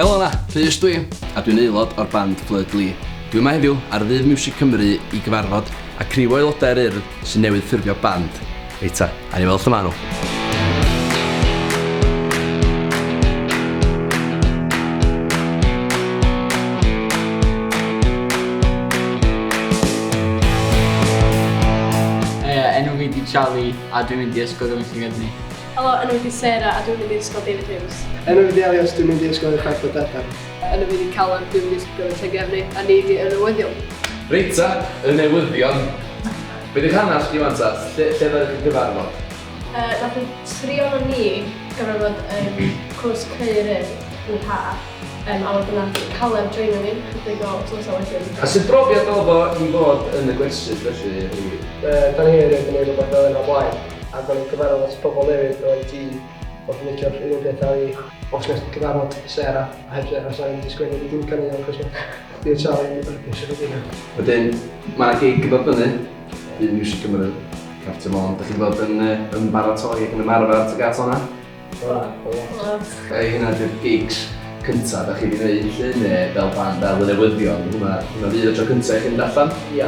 Helo yna, Rhys dwi, a dwi'n aelod o'r band Flood Lee. Dwi'n yma heddiw ar Ddydd Music Cymru i gyfarfod a criw o aelodau'r urdd sy'n newydd ffurfio band. Reita, a ni weld lle maen nhw. Enw fi di Charlie a dwi'n mynd i ysgol Ddewis Llangefni. Helo, enw fi di Sarah a dwi'n mynd i ysgol David Hughes. Enw fi di Elios, dwi'n mynd i ysgol Uwchradd Byddedan. Enw fi di Callum, dwi'n mynd i ysgol Llangefni a ni di yn newyddion. Reita, y newyddion. Be di'ch hanes chi wan ta? Lle ddod chi'n gyfarfod? Nath y trio na ni gyfarfod cwrs Ceir yn ha. A wedyn nath Callum joino ni, chydig o tlysa wedyn. A sy'n brofiad oedd o i fod yn y gwersyll felly? Da ni erioed yn ei rhywbeth fel yna blaen. A da ni'n gyfarfod at pobl newydd o'r tîm. Oedd yn edrych un peth a fi os nes di gyfarfod Sarah a heb Sarah sa'n mynd i sgwennu fi dim canu o'n cwrs Di'r Charlie yn brygus yr ydyn nhw. Wedyn, mae'na gig yn dod fyny, Ddydd Music Cymru, Carter Môn. Da chi'n bod yn baratoi ac yn ymarfer tuag at hwnna? Hynna di'r gigs cyntaf da chi wedi gwneud lle, neu fel band fel y newyddion, hwnna fydd y tro cyntaf i chi'n mynd allan? Ie.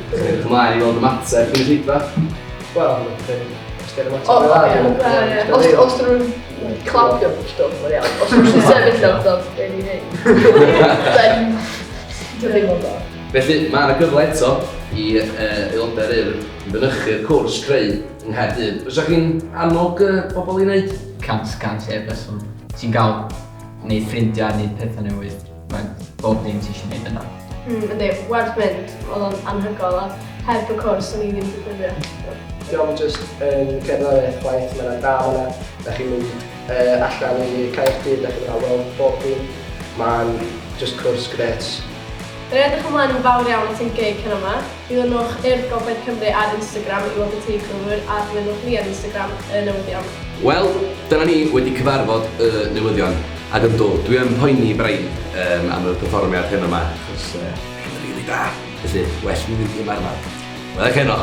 Ydych ymlaen i weld ymateb yn y rhydfa? Wel, os dyn nhw'n mateb Os dyn nhw'n clapio bod stwff, mae'n iawn. Os dyn nhw'n sefyll o stwff, be ni'n neud. Dwi'n ddim o'n dod. Felly, mae yna gyfle eto i aelodau'r urdd i fynychu'r cwrs creu yng Nghaerdydd. Fysa chi'n annog bobl i wneud? Cant e-person. Ti'n gael wneud ffrindiau, wneud pethau newydd. Mae bob dim ti eisiau wneud yna. Ynddi, werth mynd, oedd o'n anhygoel a heb y cwrs o'n i ddim wedi ffurfio. Diolch jyst yn cerddoriaeth gwaith, mae'na dal yna. Da chi'n mynd allan i Caerdydd, da chi'n weld bob dim. Mae'n jyst cwrs gret. Rydyn edrych ymlaen yn fawr iawn at ein gig hyn yma. Dilynwch i'r Gogledd Cymru ar Instagram i weld y tŷ crwr a dilynwch ni ar Instagram y newyddion. Wel, dyna ni wedi cyfarfod y newyddion. Ac yn dod, dwi yn poeni braidd am y perfformiad hyn yma. Achos, rili da. Felly, well mi fynd i ymarfer. Wel, eich heno.